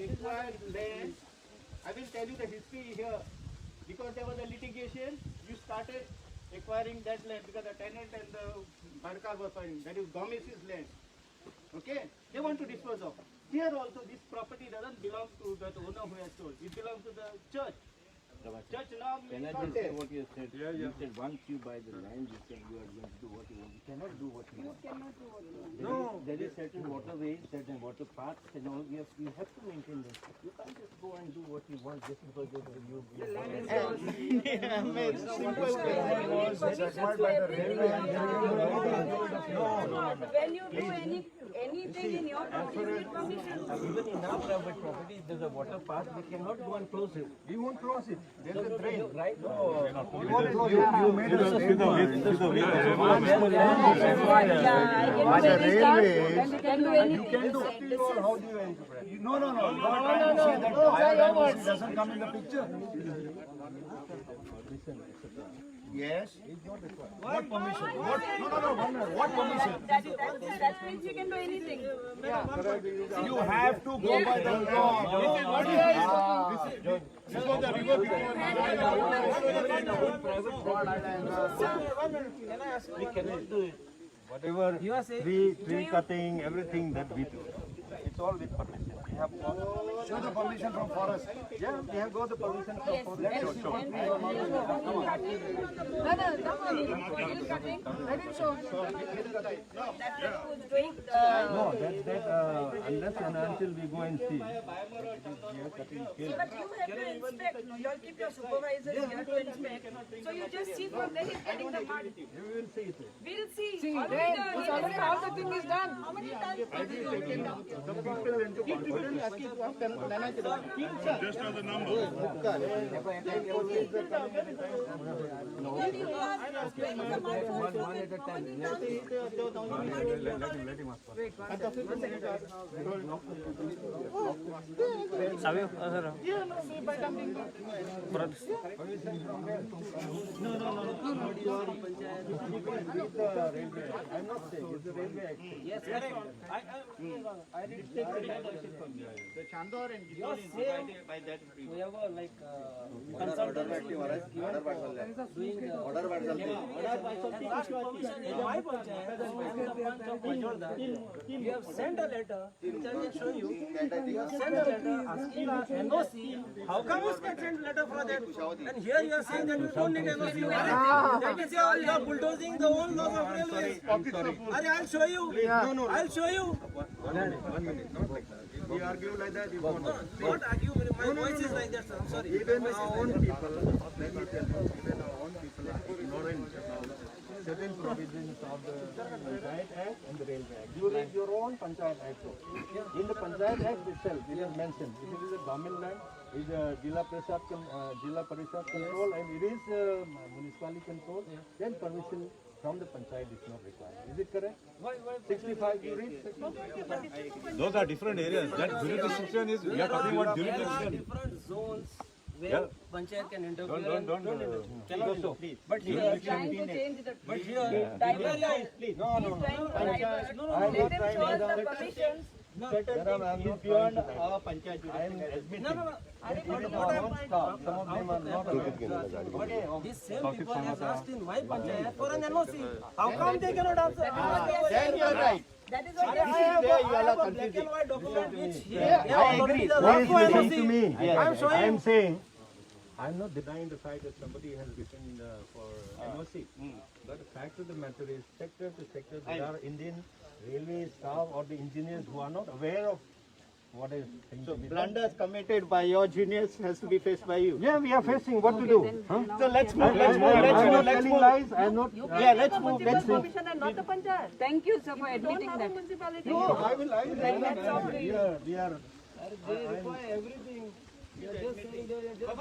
acquired land, I will tell you the history here. Because there was a litigation, you started acquiring that land because the tenant and the Bharkar were fighting. That is Gomis's land. Okay? They want to dispose of. Here also, this property doesn't belong to the owner who has sold. It belongs to the church. Church now Can I just say what you said? You said once you buy the land, you said you are going to do what you want. You cannot do what you want. There is certain waterways, certain water paths, and all. You have to maintain them. You can't just go and do what you want just because you. the simple way. When you do anything in your property, you need permission. Even in our private property, there's a water path. We cannot go and close it. We won't close it. There's a drain. Right? We won't close it. You made a drain. You can do anything. How do you interpret? No. You are trying to say that IRDC doesn't come in the picture. Yes. What permission? What? No. What permission? That means you can do anything. You have to go by the law. This was the river We cannot do it. Whatever tree cutting, everything that we do, it's all with permission. We have show the permission from forest. Yeah, we have got the permission from forest. Let him show. No, that unless and until we go and see. But you have to inspect. You all keep your supervisor here to inspect. So you just see from there he's getting the mud. We will see it. We'll see. Already how the thing is done. How many times? Just as a number. I'm not saying it's the railway action. Yes, correct. The Chandor and Gidol is divided by that river. We have a consultancy doing order by you have sent a letter, which I can show you. Send a letter asking NOC. How come you can send letter for that? And here you are saying that you don't need NOC. That is you are bulldozing the whole laws of railways. I'll show you. No. I'll show you. 1 minute, not like that. If we argue like that, you won't. Not argue. My voice is like that, sir. I'm sorry. Even our own people, let me tell you, even our own people are ignorant about certain provisions of the Panchayat Act and the Railway Act. You read your own Panchayat Act. In the Panchayat Act itself, it is mentioned. If it is a government land, it is a Jilla Parishad control and it is municipality control, then permission from the Panchayat is not required. Is it correct? 65, you read 65? Those are different areas. That jurisdiction is, we are talking about jurisdiction. Different zones where Panchayat can interfere. Don't. But here, Trying to change the. but here, Let no. him show us the permissions. Certain things is beyond our Panchayat I am jurisdiction. admitting. No. Some of them are not These same people have asked in my Panchayat for an NOC. How come they cannot answer? Then you are right. That is what This is where you all are Black and confusing. white document which I agree. What is listening to me? I'm showing I am saying, I'm not denying the fact that somebody has written for NOC. But the fact of the matter is, sector to sector, there are Indian railway staff or the engineers who are not aware of what is things So to be done. blunders committed by your juniors has to be faced by you. Yeah, we are facing what to do. Huh? So let's move. I'm not telling lies. I'm not. Yeah, let's move. Let's move. permission and not the Panchayat. Thank you, sir, for admitting that. Municipality. No, I will. Then that's all. We are. they require everything. You are just saying they are just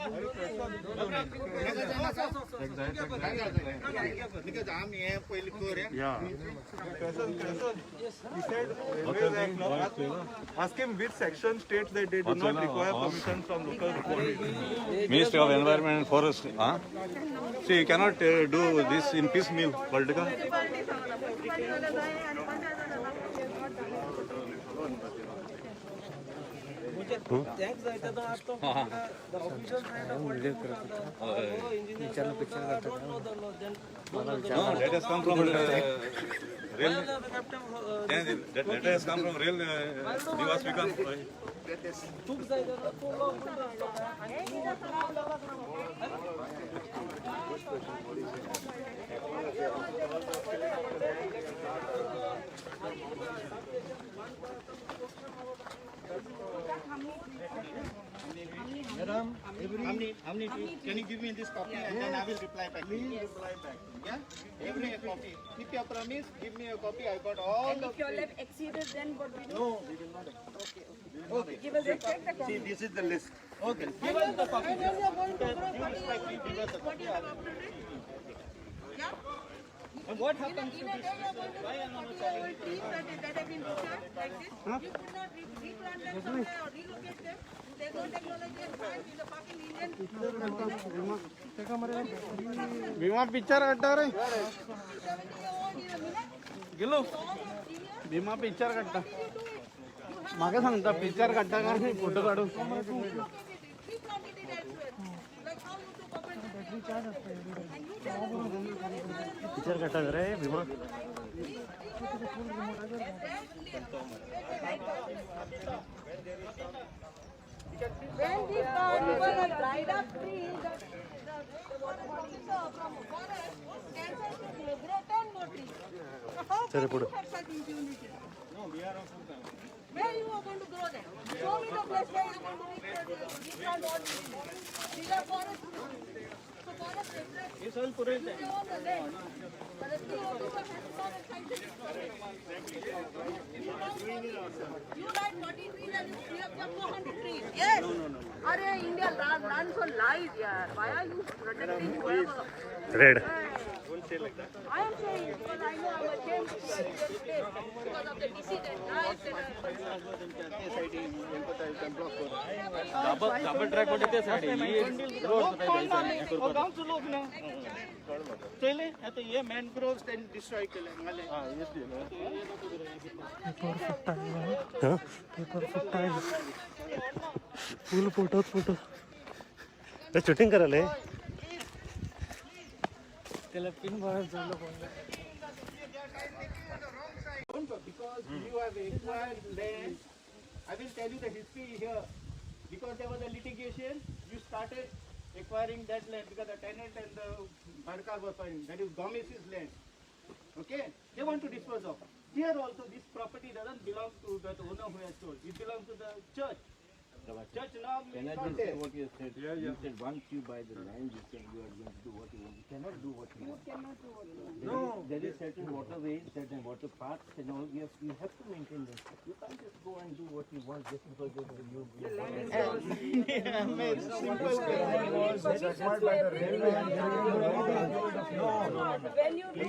Ask him which section states that they do not require permission from local authorities. Ministry of Environment and Forest. Huh? See, you cannot do this in piecemeal, Baltica. मुझे Thanks, the official side of what engineers don't know the law. Then don't know the No, law. that has come from rail. Well, the captain, That letter has come from rail. Divas become. took the too long. How many can you give me this copy and then I will reply back. Please reply back. Yeah? Give me a copy. Keep your promise, give me a copy. I got all And the. if your lab exceeded, then what we do? No, we will not. Okay. Give us a check the copy. This is the list. Okay. Give us the copy. Give us the copy. And what happens to this? Why am I not selling? That have been discharged like this. You could not replant them somewhere or relocate them. There's no technology and science in the fucking Indian. Bhima picture काढता रे गेलो Bhima picture काढता मागे सांगता picture काढता का photo काढून Replanted it elsewhere. Like how you took open the and you tell them picture काढता रे Bhima when we found even a dried up tree, the water bodies from forest cancers to great 10 more trees. So how come you have such impunity? No, we are on full time. Where you are going to grow them? Show me the place where you are going to replant all these trees. These are forest trees. So forest reflects This all put it they own the land. But the CO2 has not a scientific survey. You write 40 trees and you free up just 400 trees. Yes. No. Are India runs on lies, yaar. Why are you protecting whoever? Red I am saying it because I know I'm ashamed to be in this place because of the deceit and lies that double track होते ते साठी गावचे लोक ना चले आता हे mangrove त्यांनी destroy केले मला फुल फोटो ते शूटिंग करायला त्याला पिन मारून चाललो because you have acquired land. I will tell you the history here. Because there was a litigation, you started acquiring that land because the tenant and the Bharkar were fighting. That is Gomis's land. Okay? They want to dispose of. Here also, this property doesn't belong to the owner who has sold. It belongs to the church. Church now is not there. What you said, you said once you buy the land, you said you are going to do what you want. You cannot do what you want. No. There is certain waterways, certain water paths, and all. You have to maintain them. You can't just go and do what you want just because you When you do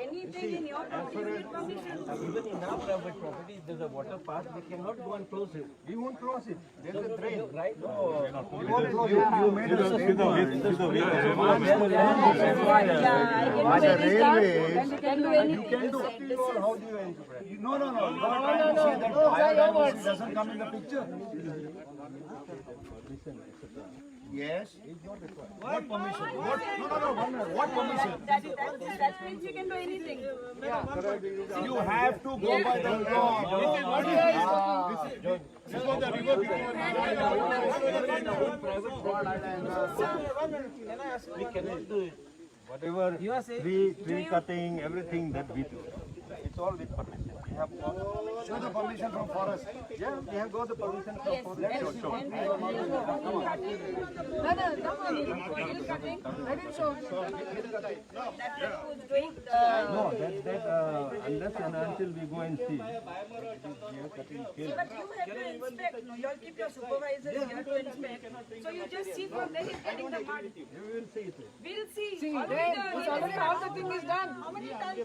anything in your property, you need permission. even in our private property, there's a water path. They cannot go and close it. We won't close it. There's a drain. Right? We won't close it. You made a drain. You can do. How do you interpret? No. You are trying to say that biodiversity doesn't come in the picture. Yes. What permission? What? No. 1 minute. What permission? That means you can do anything. You have to go by the law. We cannot do it. Whatever tree cutting, everything that we do, it's all with permission. We have show the permission from forest. Yeah, we have got the permission from forest. Let it show. No, that unless and until we go and see. But you have to inspect. No, you'll keep your supervisors here to inspect. So you just see from there he's getting the mud. We will see it. We'll see. Then already all the thing is done. How many times?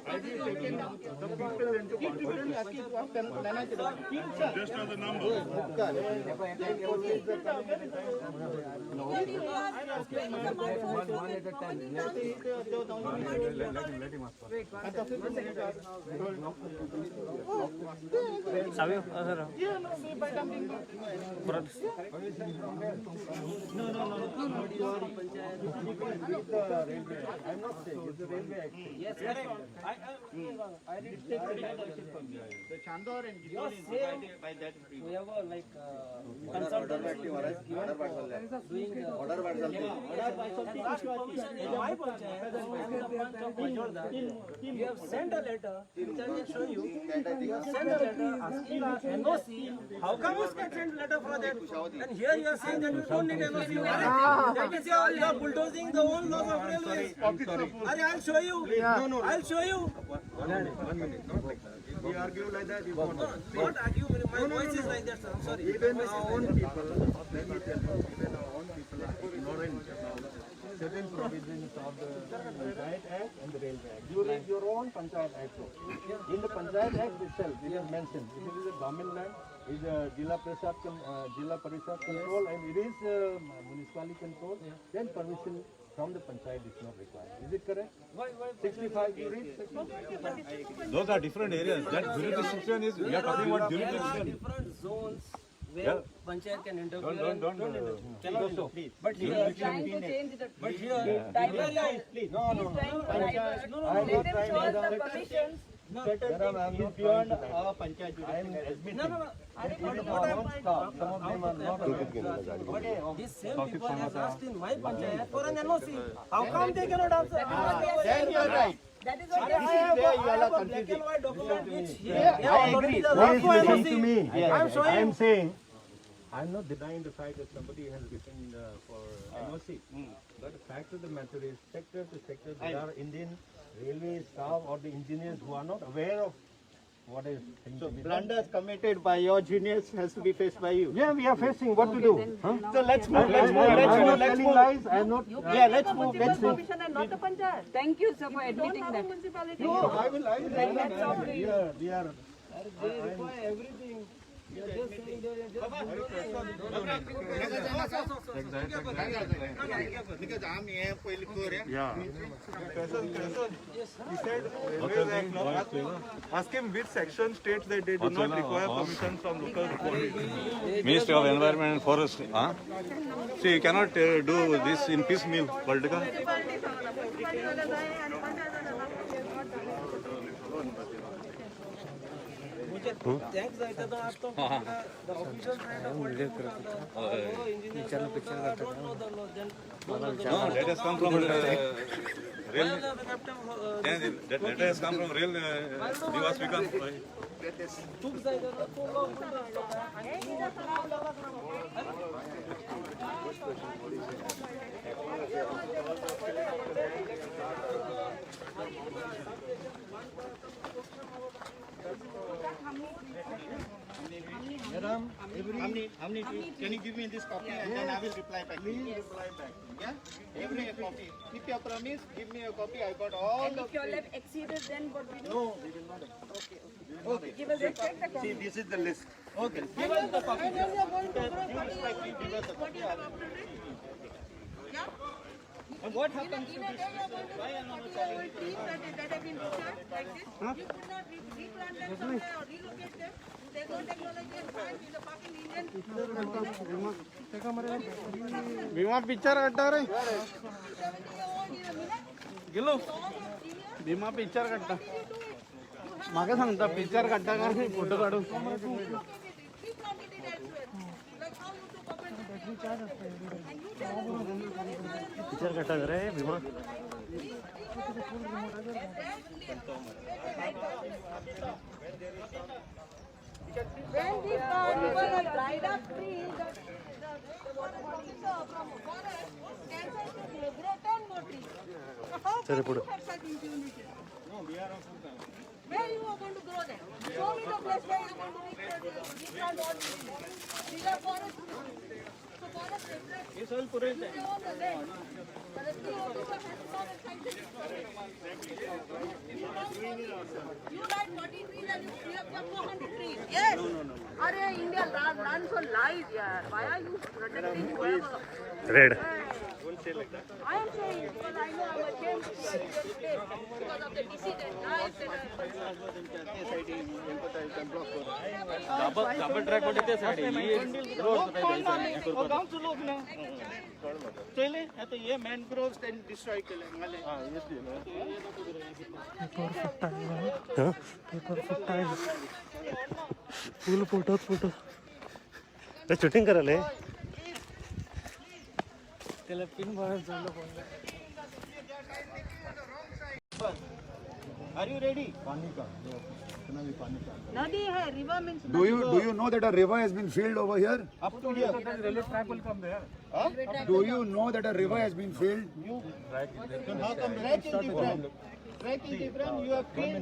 Just as a number. I'm not saying it's the railway act. Yes, correct. I did take The Chandor and Gidol is divided by that street. we have a like consultancy doing my panchayat, we have sent a letter which I will show you. We have sent a letter asking a NOC. How come you can send letter for that? And here you are saying that you don't need NOC. That is you are bulldozing the whole laws of railways. I'll show you. No, I'll show you. 1 minute, not like that. If we argue like that, you won't. Not argue. My voice is like that, sir. I'm sorry. Even our own people, let me tell you, even our own people are ignorant about certain provisions of the Panchayat Act and the Railway Act. You read your own Panchayat Act. In the Panchayat Act itself, it is mentioned, if it is a government land, is a Jilla Parishad control and it is municipality control, then permission from the Panchayat is not required. Is it correct? 65, you read 65? Those are different areas. That jurisdiction is, we are talking about There are jurisdiction. different zones where panchayat can interfere and Don't, cannot interfere. But He here, is trying to change the. but here, Divert. No, He's trying to divert. I'm Let not him trying show us to the permissions. Madam, I'm not Beyond trying to our panchayat I am jurisdiction. admitting. no. Even our own staff, some of them are not. These same people have asked in my panchayat for an NOC. How come they cannot answer? Then you are right. That is what they I are. have There a you are black confusing. and white document which here, Yeah, they I have already agree. the Please law for listen to NOC. me. I'm showing I'm you. saying, I'm not denying the fact that somebody has written for NOC. But the fact of the matter is, sector to sector, there are Indian railway staff or the engineers who are not aware of what is things So to be done. blunders committed by your juniors has to be faced by you. Yeah, we are facing what to do. Huh? So let's move. I'm not telling lies. I'm not. Yeah, let's move. Let's move. Permission and not the panchayat. Thank you, sir, for admitting Don't have that. a municipality. No, I will. Then that's all for you. We are. They require everything. You are just saying they are just He said Railways Act law. Ask him which section states that they do not require permission from local bodies. Ministry of Environment and Forest. Huh? See, you cannot do this in piecemeal, Baltica. Tax जायचं तर आज तो the official trade of engineers don't know the law. Then No, that has come from rail. the captain That letter has come from rail. Divas Vikam. चूक जायचं तर तो law bulldoze होता. How many can you give me this copy and then I will reply back. Please reply back. Yeah? Give me a copy. Keep your promise. Give me a copy. I got all And the. if your left exceeded, then what we do? No, we will not. Okay, give us a check the copy. See, this is the list. Okay. Give us the copy. And when you are going to grow, Due respect, give us the what copy. you have uploaded? Yeah? And what happens In a day you are going to grow 40-year-old trees that have been disturbed like this. You could not replant them somewhere or relocate them. There's no technology and science in the fucking Indian. Bhima picture काढता रे 70-year-old in a minute. गेलो All your seniors, Bhima picture काढता you do it. मागे सांगता picture काढता का photo काढून He planted it elsewhere. Like how you took up and you tell us picture काढता रे Bhima when these are dried up trees, the water officer from forest can say to degrade 10 more trees. So how can you have such impunity? Where you are going to grow them? Show me the place where you are going to replant all these trees. These are forest. So forest It's all Purus. You like 40 trees and you have 400 trees. Yes. Are India runs on lies, yaar. Why are you protecting whoever? Red. I am saying because I know I'm ashamed to be in this state because of the deceit and lies that double track मध्ये ते साडी गावचं लोक ना चले आता हे mangrove त्यांनी destroy केले मला फुल फोटो शूटिंग करायला त्याला पिन मारून चाललं Are you ready? Nadi hai, river means Do you know that a river has been filled over here? Up to here. Railway track will come there. Do you know that a river has been filled? Then how come track is different? Track is different. You have clean.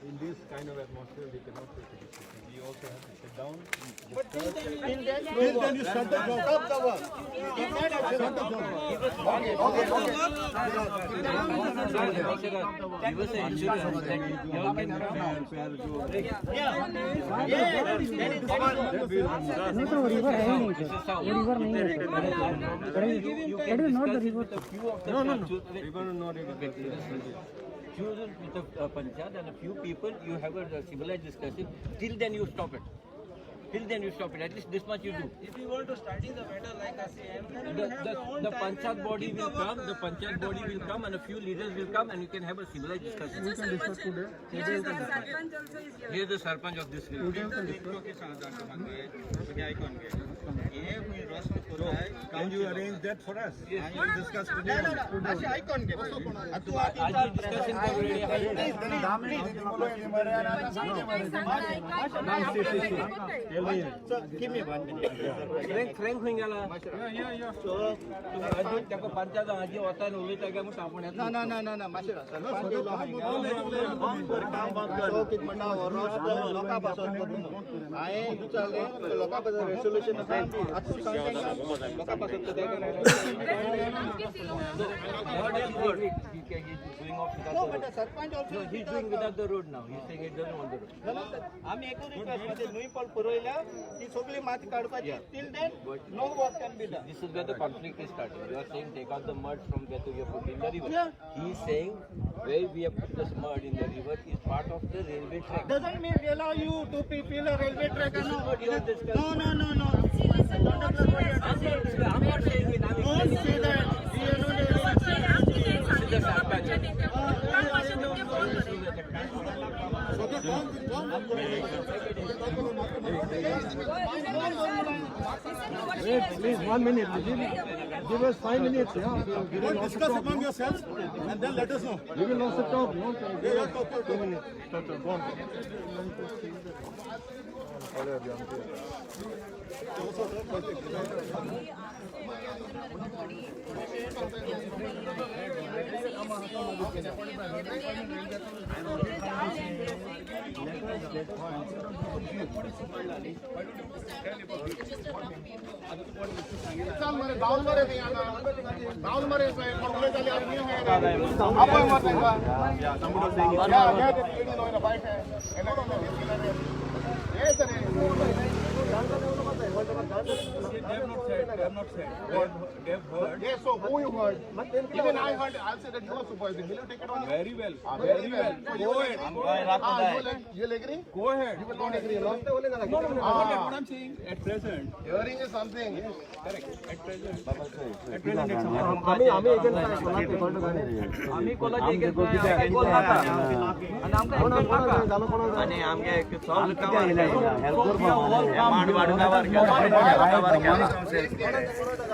In this kind of atmosphere, we cannot take a decision. We also have to sit down. Then you shut the job. Stop the work. Choose with the panchayat and a few people, you have a civilized discussion. Till then you stop it. Till then you stop it. At least this much you do. If you want to study the matter like us, The panchayat body will come. The panchayat body will come, and a few leaders will come, and you can have a civilized discussion. Yes, the sarpanch also is here. He is the sarpanch of this village. Can you arrange that for us? Yes. And we'll discuss today. आज ही discussion कर रहे हैं. Give me 1 minute. Frank होईन गेला. So तुम्ही अजून त्याको पंचायत आजी होता आणि उलटा काय मग आपण No. माशेरा. चौकीत म्हणा लोकांपासून आहे विचारले लोकांपासून रेसोल्युशन लोकांपासून No, but the Sarpanch also No, he's doing without the road now. He's saying he doesn't want the road. आम्ही एकूण रिक्वेस्ट मध्ये नुई पॉल पुरवल्या ती सगळी माती काढपाची till then no work can be done. This is where the conflict is starting. You are saying take out the mud from where we have put in the river. He is saying where we have put this mud in the river is part of the railway track. Doesn't mean we allow you to fill a railway track or no. What you have discussed. No. I'm not saying it. I'm Don't say that. We are not the sarpanch. Please, 1 minute. Give us 5 minutes. Yeah. We will Discuss among yourselves and then let us know. also talk. No? Talk. 2 minutes. Go on. Yes, so who you heard? Even I heard, I'll say that you are supervising. Will you take it on? Very well. Very well. Go ahead. You'll agree? Go ahead. You will not agree, no? What I'm saying at present. Hearing is something. At present आम्ही कोणाचे एक कोल्हापूर आणि आमका आणि आमगे एक solve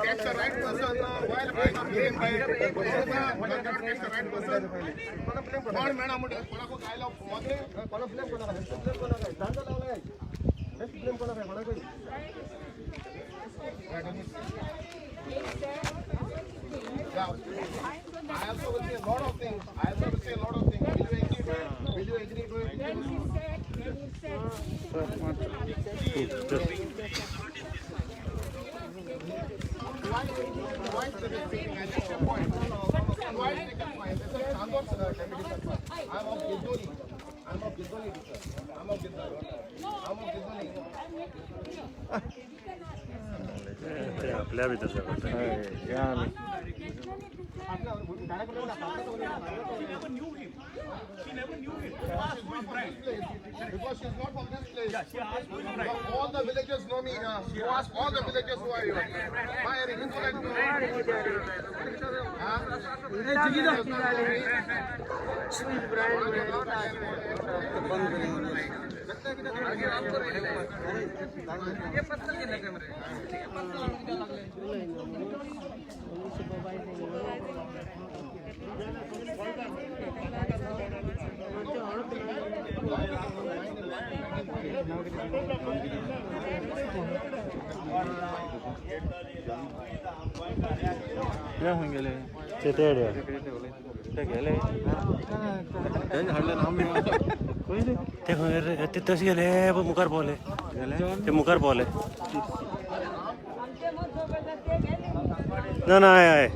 That's the right person. While being blamed by that's the right person. कोण madam म्हणजे कोणाको काय लाव मध्ये कोणा ब्लेम कोणा काय दांडा लावलाय ब्लेम कोणा काय I also will say a lot of things. Will you agree to it? आपल्या भीतर Because she's not from this place. All the villagers know me. You ask all the villagers who are here. Why are you like ते तशी गेले मुखार पावले ते मुखार पावले ना आहे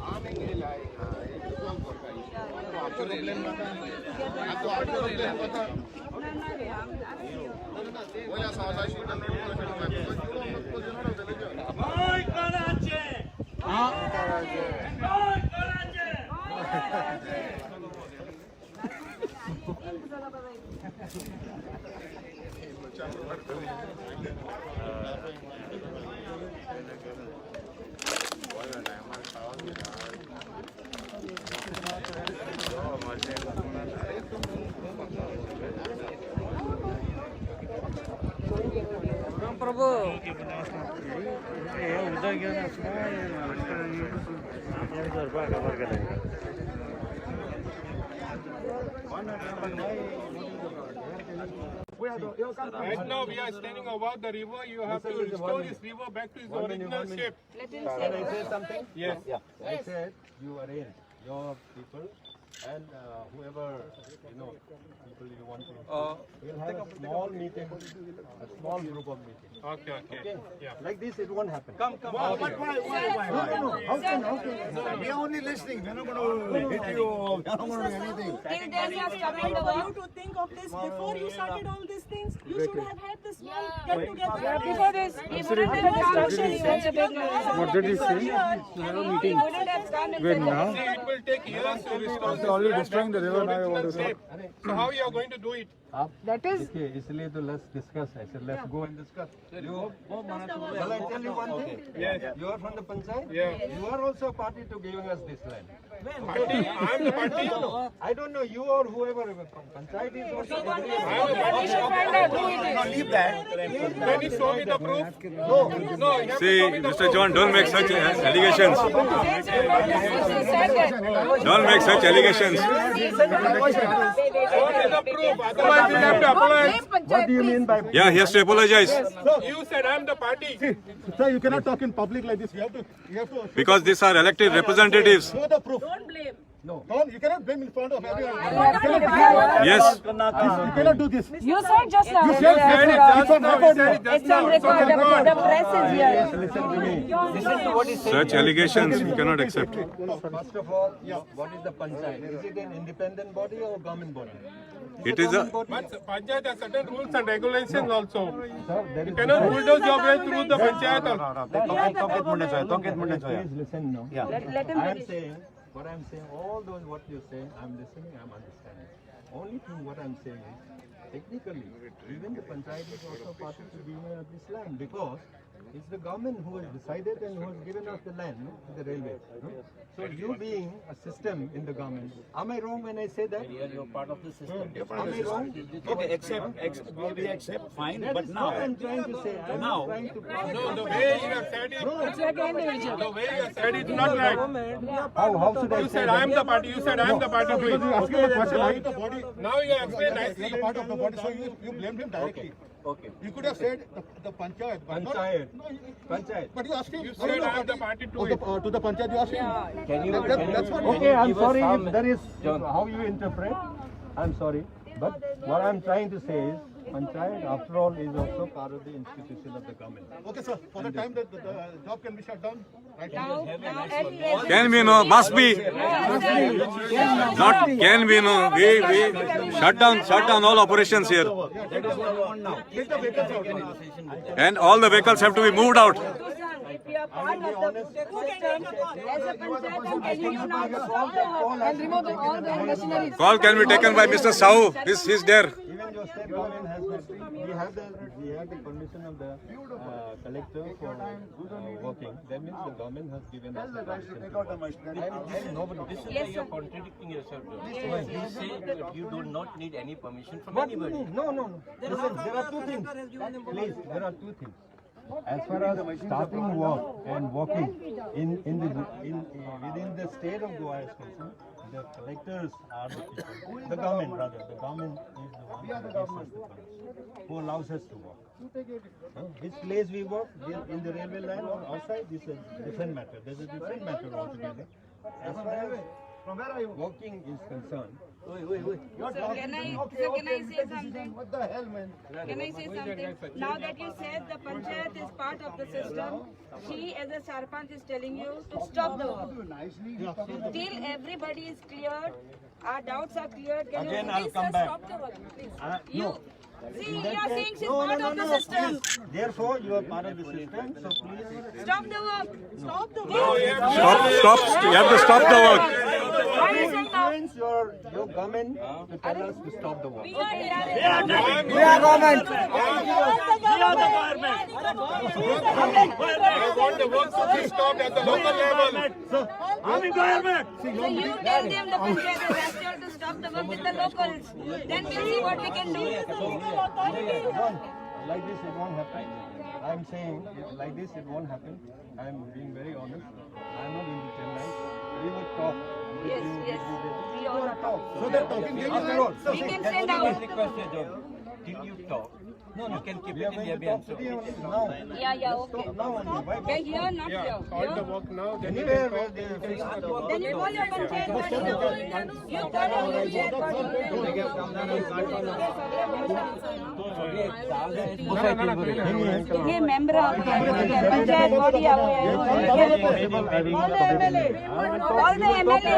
Right now we are standing above the river. You have to restore this river back to its original shape. Can I say something? Yes. I said you arrange your people and whoever people you want to. We'll have a small meeting, a small group of meeting. Okay. Yeah. Like this, it won't happen. But why? How can? We are only listening. We're not going to hit you. We're not going to do anything. Till then you have started the work. To think of this before you started all these things, you should have had this small get together. Before this, he wouldn't have destruction. What did he say? He wouldn't have done it. See, it will take years to restore this land back to its original shape. So how you are going to do it? That is. Okay, इसलिए तो let's discuss. I said let's go and discuss. You, shall I tell you one thing? Yes. You are from the panchayat. Yeah. You are also a party to giving us this land. Party? I am the party. I don't know you or whoever. Panchayat is also. I am the party. We should find out who it is. Leave that. Can you show me the proof? No. You have to See, show me the Mr. proof. John, don't make such allegations. Don't make such allegations. Show me the proof. Otherwise, you have to apologize. What do you mean by? Yeah, he has to apologize You said I am the party. Sir, you cannot talk in public like this. You have to because these are elected representatives. show the proof. Don't blame. No, you cannot blame in front of everyone. Yes. You cannot do this. You said just now. Said it just now. You said it just It's on now. record. The press is here. Listen to me. Such allegations we cannot accept. First of all, what is the panchayat? Is it an independent body or government body? It is a But Panchayat has certain rules and regulations also. Sir, there You is cannot bulldoze your way through the Panchayat also. Please listen now. Let him I am finish. saying, what I am saying, all those what you say, I am listening, I am understanding. Only thing what I am saying is, technically, even the panchayat is also party to giving us this land because it's the government who has decided and who has given us the land to the railway. So you being a system in the government, am I wrong when I say that? You're part of the system. Am I wrong? Okay, accept, fine, but now, What I am trying to say, I am trying to. No, the way you have said it, the way you have said it is not right. How should I You say said I am the party. You said I am the party to it. Now you have explained nicely. Part of the body, so you blamed him directly. Okay. You could have said the panchayat. but not- Panchayat. No, Panchayat. But you asked him. You said I am the party to it. To the panchayat, you asked him. That's what. Okay, I'm sorry if that is how you interpret. I'm sorry. But what I'm trying to say is, panchayat, after all, is also part of the institution of the government. Okay, sir. For the time that the job can be shut down, right? Can be no, must be. Not can be no. We shut down all operations here. Take the vehicles out. And all the vehicles have to be moved out. If you are part of the system, as a panchayat, I'm telling you now to stop the work and remove all the machineries. Call can be taken by Mr. Sahu. He's there. Even your state government has, we have the permission of the collector for working. That means the government has given us the permission. And nobody. This is why you are contradicting yourself. You say that you do not need any permission from anybody. No. Listen, there are two things. Please, there are two things. As far as starting work and working within the state of Goa is concerned, the collectors are the people. The government rather. The government is the one who gives us the permission, who allows us to work. Which place we work, in the railway line or outside, this is a different matter. There's a different matter altogether. As far as working is concerned, So can I say something? What the hell, man? Can I say something? Now that you said the panchayat is part of the system, she as a sarpanch is telling you to stop the work. Till everybody is cleared, our doubts are cleared, can Again, you I'll please come back. stop the work? Please. No. See, you are saying she's part of the system. Therefore, you are part of the system, so please. Stop the work. Stop the work. Stop. You have to stop the work. Why are you saying now? Influence your government to tell us to stop the work. We are government. I want the work to be stopped at the local level. So you tell them the panchayat is asked to stop the work with the locals. Then we'll see what we can do. Like this it won't happen. I'm saying like this it won't happen. I'm being very honest. I'm not into Chennai. We will talk. Yes. We all are talking. So they're talking After all, We can send out. Till you talk, you can keep we it are in going the to talk abeyance. to you now. Yeah, okay. Now only. Why? We're here, not here. Here? work now. Anywhere where they are Then you call your panchayat body. You call your panchayat body. ये member of panchayat body all the MLA.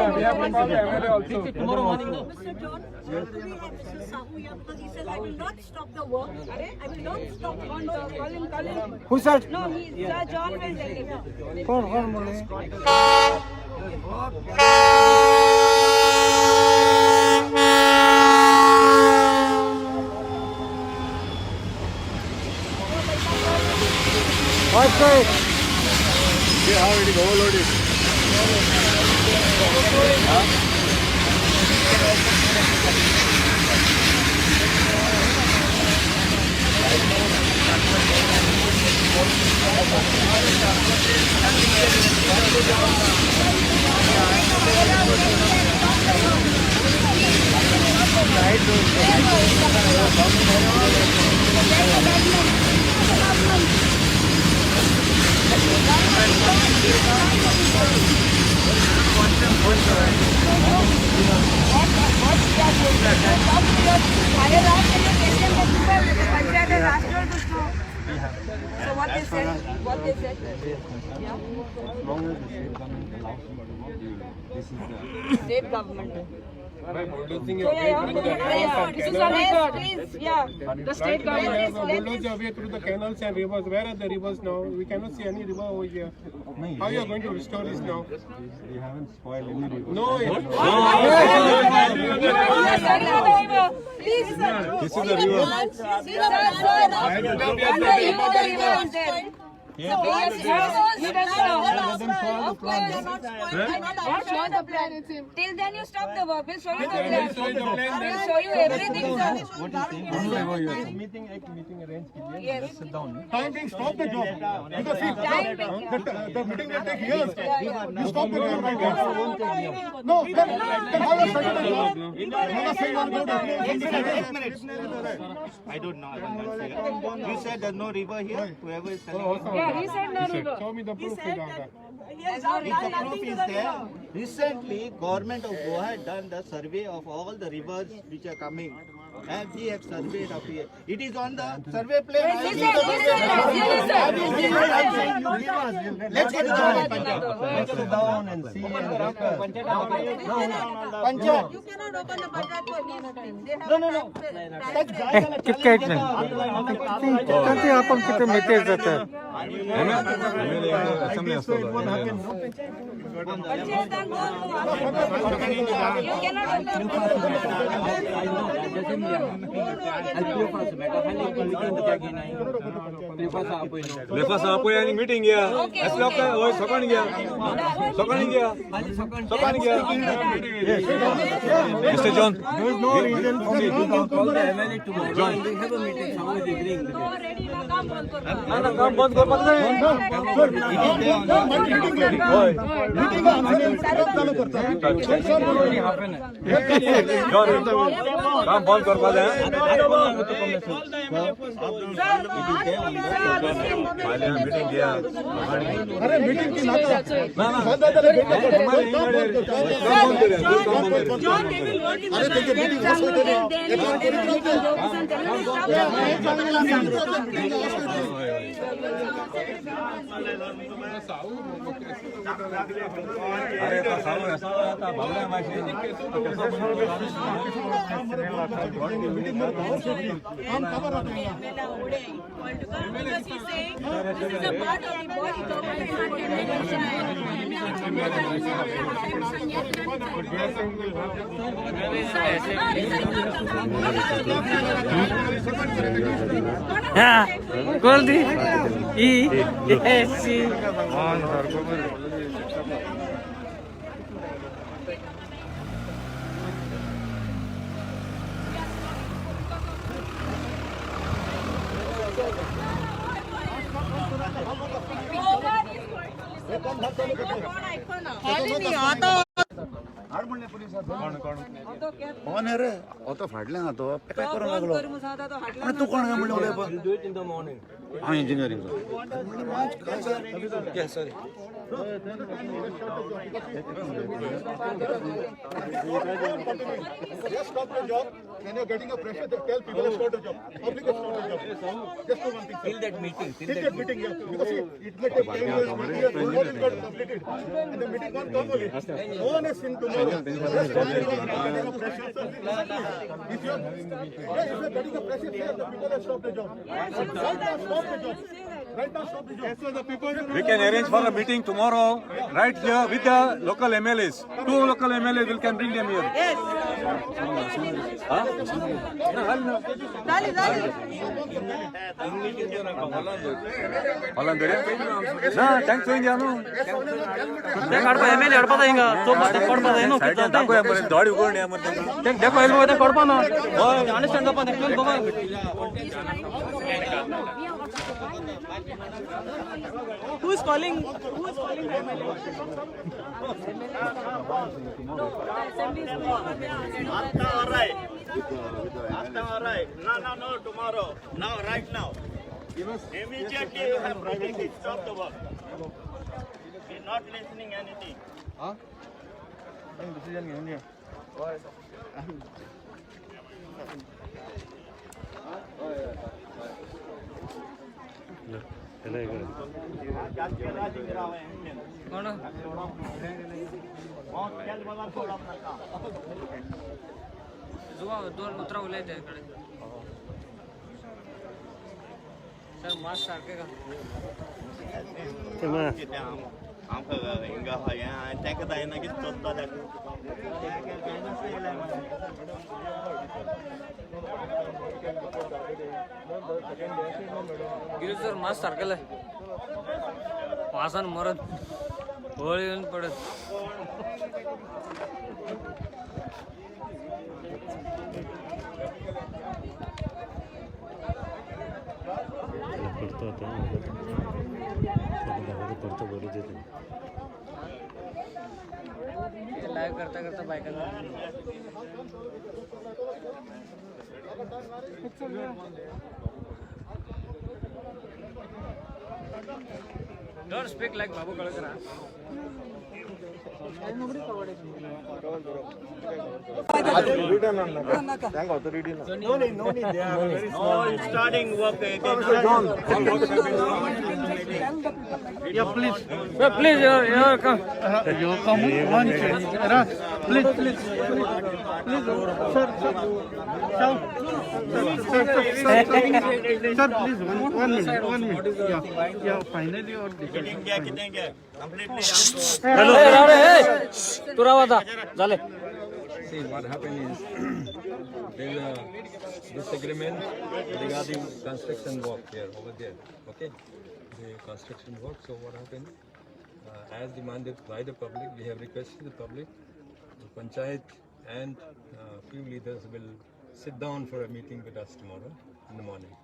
Tomorrow morning. Mr. John, we have Mr. Sahu here because he says I will not stop the work. I will not stop the work. Call him. Who said? No, Sir John will tell him. We already overloaded. So what they said? Yeah. As long as the state government allows you to work, this is the. State government. I'm bulldozing So this is on record. Please, yeah. The state government. bulldoze your way through the canals and rivers. Where are the rivers now? We cannot see any river over here. How are you going to restore this now? We haven't spoiled any river. No, Please, This is the river. You don't know. Show the plan. Till then you stop the work. We'll show you the plan. We'll show you everything, sir. Meeting arranged कीजिए. Yes. Let's sit down. time being stop the job. Because see, Time being. the meeting will take years. You stop the job right now. Won't take years. No, then how are you starting the job? I don't know. You said there's no river here. Whoever is telling you. Yeah, He said no river. Show me the He proof. said that he has done nothing to the river. Recently, government of Goa had done the survey of all the rivers which are coming. And we have surveyed up here. It is on the survey plan. Let's get down and see. Panchayat. You cannot open the Panchayat for these things. They have No. कितके आहेत किती आपण किती मिळते जातं assembly असतो Panchayat and go. You cannot open. Breakfast आपको यानी मीटिंग गया ऐसे लोग वो सकाळी गया mister John No reason for me to Call the MLA tomorrow. John. We have a meeting. Someone is agreeing. Already ना काम बंद कर. काम बंद कर पाते काम बंद कर पाते हैं मीटिंग किया अरे मीटिंग की नाता John, they will work in the अरे तो सामने ऐसा था भावना माशी because he's saying this is a part of the body Goldy ESC कौन है रे वो तो फाटले ना तो काय करू लागलो आणि तू कोण काय म्हणलं मला पण Do it in the morning. हा engineering Yes, sorry. Just stop the job. When you're getting a pressure, they tell people to stop the job. Public to stop the job. Just do one thing. Till that meeting. Till Take that that meeting, yeah. Because see, it may take 10 years, 20 years, the work is got completed. And the meeting won't come only. No one is in tomorrow. Just stop the job. Getting a pressure. If you're getting a pressure here, the people have stopped the job. Right now, stop the job. Right now, stop the job. So the people We can arrange for a meeting tomorrow, right here with the local MLAs. 2 local MLAs, we can bring them here. Yes. Huh? ना tank सोयींगे no कड़पा MLA हड़पा इंगा तो कड़पा है no दाखो या मरे दाढी उघडणे या मरे देखो एल्बो ते कड़पा ना understand upon actually Baba Who is calling? Who is calling the MLA? After all right. No, tomorrow. Now, right now. Immediately you have to stop the work. He's not listening anything. Decision घेऊन या दोन उतरवले त्याकडे sir mask सारखे का आमकां हिंगा हें ताका जायना की चोत्ता ताका गिरीश सर मास्क सारखेला वासान मरत होळी येऊन पडत लाईव्ह करता करता बायका Don't speak like Babu Kalakara. No need. They are very small. Starting work. Yeah, please, come. You come one change. Please. Sir, please, one minute. Yeah, finally or Hello. See, what happened is there is a disagreement regarding construction work here, over there. Okay? The construction work. So what happened? As demanded by the public, we have requested the public, the panchayat and few leaders will sit down for a meeting with us tomorrow in the morning.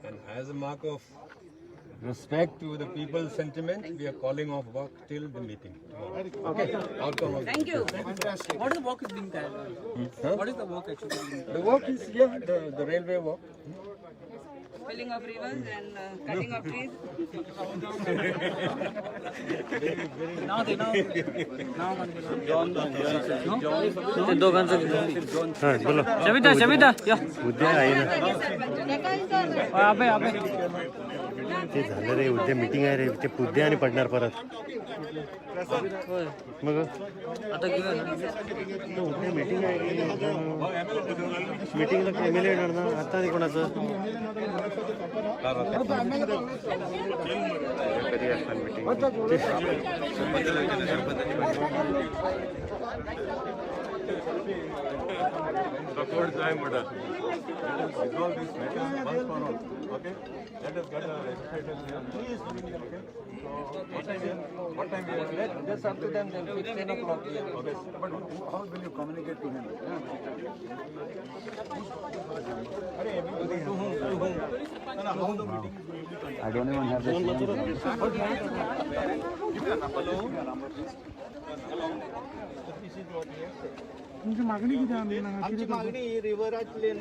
And as a mark of respect to the people's sentiment, we are calling off work till the meeting tomorrow. Okay? Outcome of Thank you. What is the work is being done? What is the work actually being done? the work is here, the railway work. Filling of rivers and cutting of trees. शबिता उद्या आहे ना ते झालं रे उद्या meeting आहे रे ते उद्याने पडणार परत मग आता घेऊया ना उद्या मीटिंग आहे मीटिंगला MLA येणार ना आता नाही कोणाचं कधी असणार meeting Support time, madam. Resolve this matter once for all. Okay? Let us get a legislator here. Please, okay? So, what time we are? Just up to them, they'll fix 10 o'clock here. Okay. But how will you communicate to him? I don't even have the आमची मागणी रिव्हरातली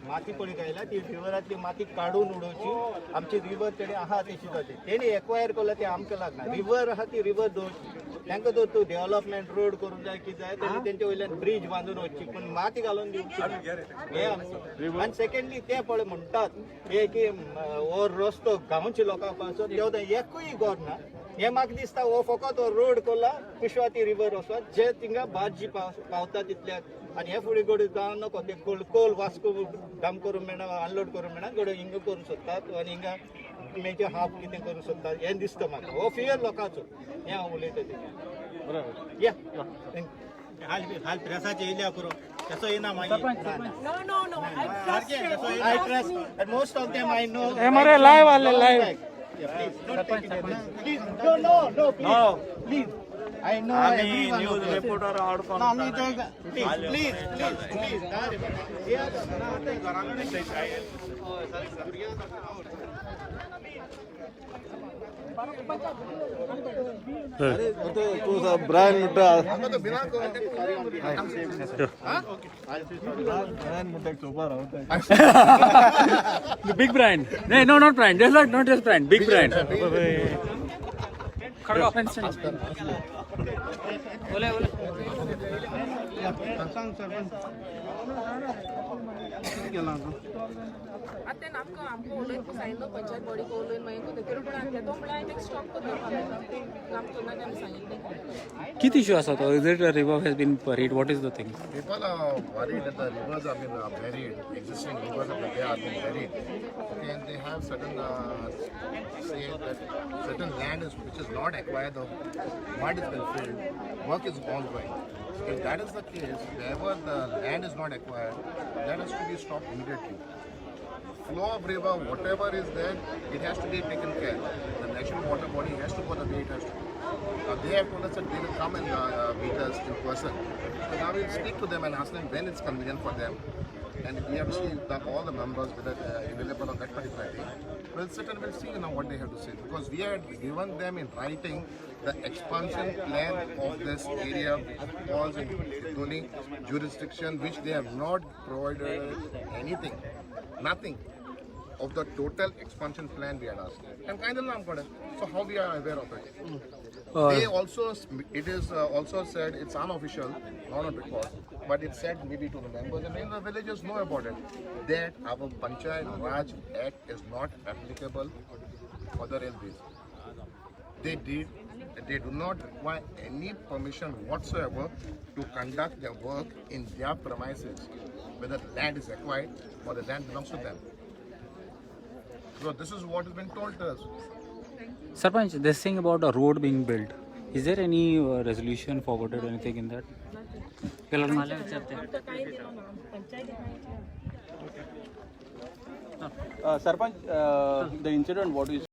माती पडी गायला ती रिव्हरातली माती काढून उडोवची आमची river तेणे आहा तेशी जाते तेणी एक्वायर केला ते आमकां लागना रिव्हर आहा ती रिव्हर दवरची तांकां जर तूं डेव्हलपमेंट रोड करूंक जाय कितें जाय तेणी तेंच्या वयल्यान ब्रिज बांदून वचची पूण माती घालून दिवची हे आनी सेकंडली ते पळय म्हणटात हे की हो रस्तो गांवच्या लोकांक पावचो देंवता एकूय गोर ना हे म्हाका दिसता हो फकत हो रोड कोला कुशवाती रिव्हर वचोन जे थिंगा भाजी पावता तितल्याक आनी हे फुडें घडोवन जावं नको ते कोल वास्को डाम करूंक मेळना अनलोड करूंक मेळना घडोवन हिंगा करूंक सोदतात आनी हिंगा मेचे हाफ कितें करूंक सोदतात हें दिसता म्हाका हो फियर लोकांचो हें हांव उलयता तेजें या हाल प्रेसाचे येयल्या करूं तसो येना मागीर No. I trust and most of them I know. मरे लाइव वाले live Please, don't take it. Please, no, please. I know everyone. News reporter out for. No, please. Brian The big brand. No, not brand. Not just brand. Big brand. Khadga बोले आता आमको उलयन सांगितलं panchayat body को उलयन मागीर तेतून पण घेतो म्हणल्यार हांवें एक स्टॉप करता काम करना तें सांगितलें किती इशू आसा तो is it river has been buried what is the thing People are worried that the rivers have been buried, existing rivers of India have been buried. Okay, and they have certain say that certain land which is not acquired, the mud has been filled, work is ongoing. If that is the case, wherever the land is not acquired, that has to be stopped immediately. Flow of river, whatever is there, it has to be taken care. The national water body has to go the way it has to go. They have told us that they will come and meet us in person. So now we'll speak to them and ask them when it's convenient for them. And we have to see all the members whether they are available on that particular day. We'll sit and we'll see what they have to say. Because we had given them in writing the expansion plan of this area which falls in Dhoni jurisdiction, which they have not provided anything. Nothing. of the total expansion plan we had asked. And kind of naam pade. So how we are aware of it? They also, it is also said, it's unofficial, not on record, but it's said maybe to the members and then the villagers know about it, that our Panchayat Raj Act is not applicable for the railways. They do not require any permission whatsoever to conduct their work in their premises, whether the land is acquired or the land belongs to them. So this is what has been told to us. Sarpanch, this thing about a road being built, is there any resolution forwarded or anything in that? Sarpanch, the incident what is